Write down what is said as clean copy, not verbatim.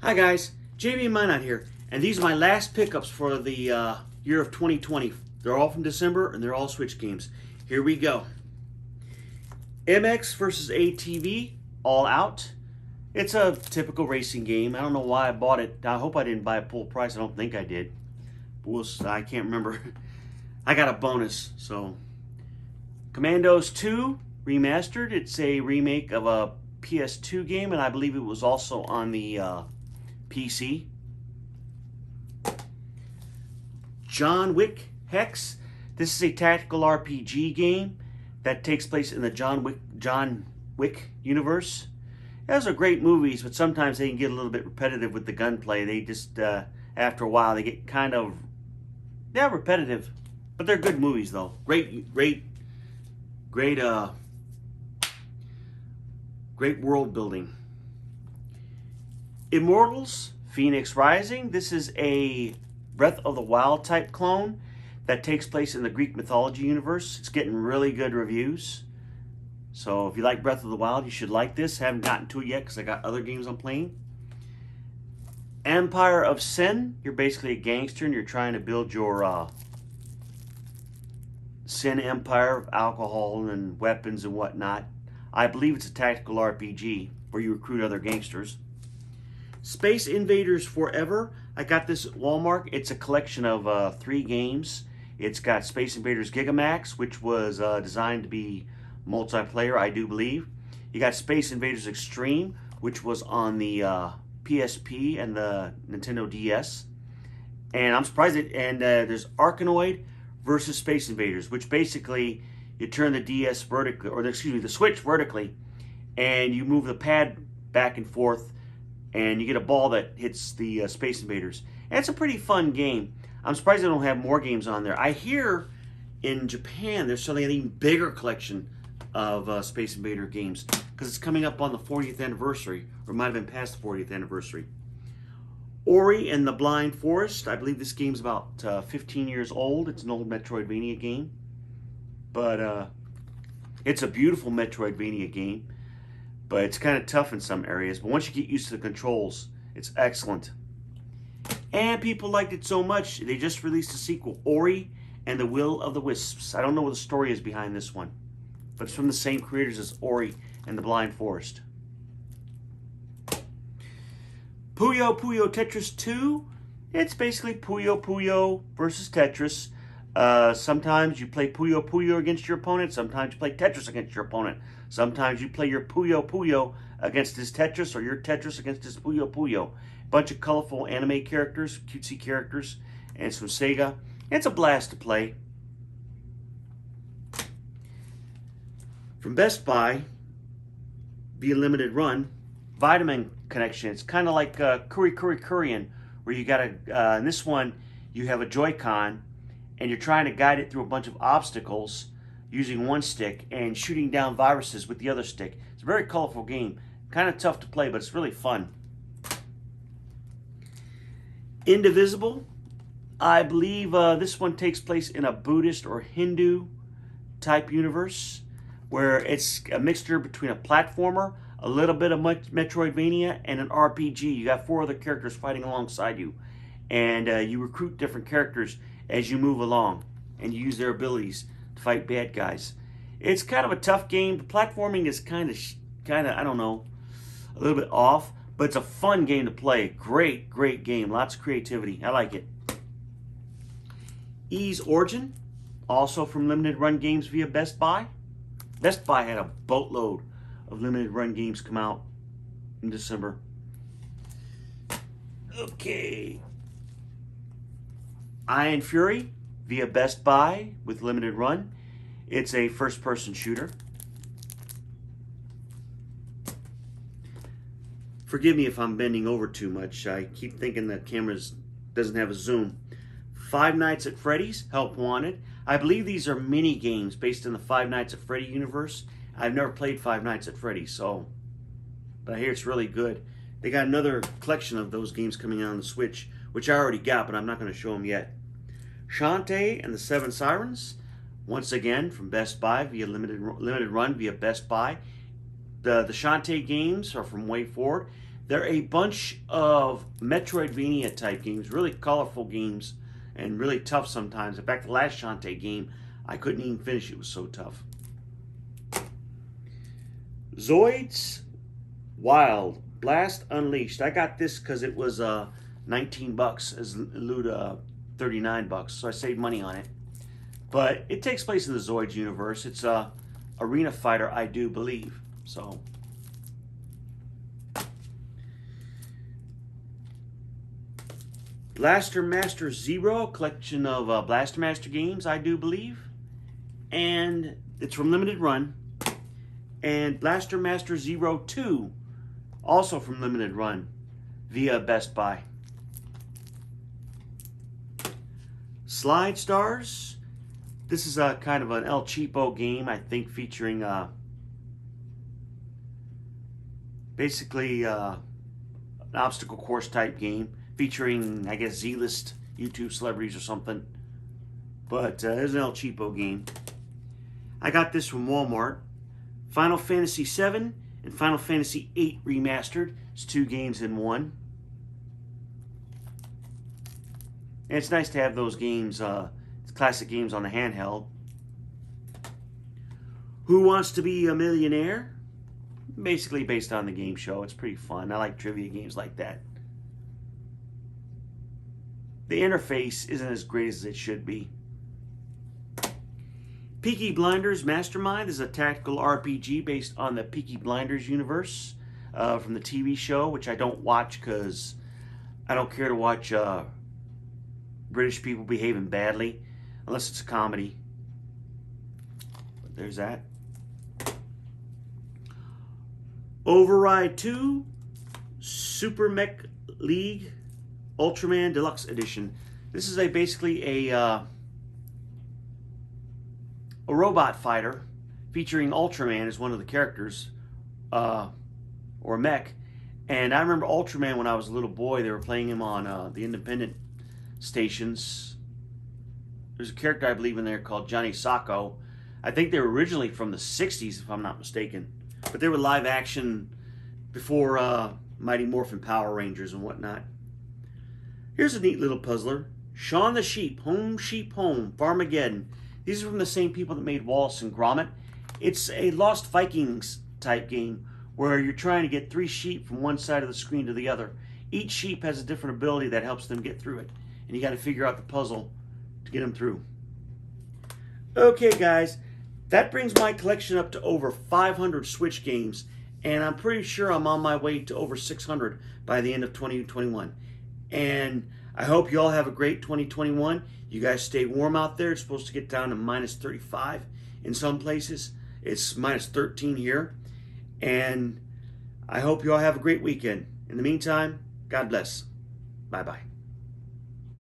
Hi guys, JB Minot here, and these are my last pickups for the year of 2020. They're all from December, and they're all Switch games. Here we go. MX versus ATV, All Out. It's a typical racing game. I don't know why I bought it. I hope I didn't buy it full price. I don't think I did. I can't remember. I got a bonus, so. Commandos 2 Remastered. It's a remake of a PS2 game, and I believe it was also on the PC. Wick Hex. This is a tactical RPG game that takes place in the John Wick universe. Those are great movies, but sometimes they can get a little bit repetitive with the gunplay. They just, after a while, they get kind of, repetitive. But they're good movies, though. Great world building. Immortals, Phoenix Rising. This is a Breath of the Wild type clone that takes place in the Greek mythology universe. It's getting really good reviews. So if you like Breath of the Wild, you should like this. Haven't gotten to it yet because I got other games I'm playing. Empire of Sin. You're basically a gangster and you're trying to build your Sin empire of alcohol and weapons and whatnot. I believe it's a tactical RPG where you recruit other gangsters. Space Invaders Forever. I got this at Walmart. It's a collection of 3 games. It's got Space Invaders Gigamax, which was designed to be multiplayer, I do believe. You got Space Invaders Extreme, which was on the PSP and the Nintendo DS. And I'm surprised there's Arkanoid versus Space Invaders, which basically you turn the DS vertically, or the Switch vertically, and you move the pad back and forth, and you get a ball that hits the Space Invaders. And it's a pretty fun game. I'm surprised they don't have more games on there. I hear in Japan they're selling an even bigger collection of Space Invader games because it's coming up on the 40th anniversary, or it might have been past the 40th anniversary. Ori and the Blind Forest. I believe this game's about 15 years old. It's an old Metroidvania game. But it's a beautiful Metroidvania game. But it's kind of tough in some areas. But once you get used to the controls, it's excellent. And people liked it so much, they just released a sequel, Ori and the Will of the Wisps. I don't know what the story is behind this one, but it's from the same creators as Ori and the Blind Forest. Puyo Tetris 2. It's basically Puyo versus Tetris. Sometimes you play Puyo against your opponent. Sometimes you play Tetris against your opponent. Sometimes you play your Puyo against his Tetris, or your Tetris against his Puyo. Bunch of colorful anime characters, cutesy characters, and it's from Sega. It's a blast to play. From Best Buy, via limited run, Vitamin Connection. It's kind of like Kurian, where you got in this one, you have a Joy-Con, and you're trying to guide it through a bunch of obstacles using one stick and shooting down viruses with the other stick. It's a very colorful game. Kind of tough to play, but it's really fun. Indivisible. I believe this one takes place in a Buddhist or Hindu type universe where it's a mixture between a platformer, a little bit of Metroidvania, and an RPG. You got 4 other characters fighting alongside you. And you recruit different characters as you move along, and you use their abilities to fight bad guys. It's kind of a tough game. The platforming is kind of, I don't know, a little bit off, but it's a fun game to play. Great game. Lots of creativity. I like it. Ys Origin, also from limited run games via Best Buy. Best Buy had a boatload of limited run games come out in December. Okay. Iron Fury via Best Buy with limited run. It's a first-person shooter. Forgive me if I'm bending over too much. I keep thinking the camera doesn't have a zoom. Five Nights at Freddy's, Help Wanted. I believe these are mini games based in the Five Nights at Freddy universe. I've never played Five Nights at Freddy's, but I hear it's really good. They got another collection of those games coming out on the Switch, which I already got, but I'm not going to show them yet. Shantae and the 7 Sirens, once again from Best Buy via limited run via Best Buy. The Shantae games are from Way Forward. They're a bunch of Metroidvania type games, really colorful games, and really tough sometimes. In fact, the last Shantae game, I couldn't even finish. It was so tough. Zoids Wild Blast Unleashed. I got this because it was 19 bucks as lieu 39 bucks, so I saved money on it. But it takes place in the Zoids universe. It's a arena fighter, I do believe. So Blaster Master Zero, collection of Blaster Master games, I do believe. And it's from Limited Run. And Blaster Master Zero 2, also from Limited Run, via Best Buy. Slide Stars. This is a kind of an El Cheapo game, I think, featuring basically an obstacle course type game, featuring, I guess, Z-list YouTube celebrities or something. But it's an El Cheapo game. I got this from Walmart. Final Fantasy VII and Final Fantasy VIII Remastered. It's 2 games in one. And it's nice to have those games, classic games on the handheld. Who Wants to Be a Millionaire? Basically based on the game show. It's pretty fun. I like trivia games like that. The interface isn't as great as it should be. Peaky Blinders Mastermind is a tactical RPG based on the Peaky Blinders universe from the TV show, which I don't watch because I don't care to watch British people behaving badly unless it's a comedy. But there's that. Override 2 Super Mech League Ultraman Deluxe Edition. This is basically a robot fighter featuring Ultraman as one of the characters, or mech. And I remember Ultraman when I was a little boy. They were playing him on the independent stations. There's a character I believe in there called Johnny Sacco. I think they were originally from the 60s, if I'm not mistaken. But they were live action before Mighty Morphin Power Rangers and whatnot. Here's a neat little puzzler. Shaun the Sheep, Home Sheep Home, Farmageddon. These are from the same people that made Wallace and Gromit. It's a Lost Vikings type game where you're trying to get 3 sheep from one side of the screen to the other. Each sheep has a different ability that helps them get through it. And you got to figure out the puzzle to get them through. Okay, guys. That brings my collection up to over 500 Switch games. And I'm pretty sure I'm on my way to over 600 by the end of 2021. And I hope you all have a great 2021. You guys stay warm out there. It's supposed to get down to minus 35 in some places. It's minus 13 here. And I hope you all have a great weekend. In the meantime, God bless. Bye-bye.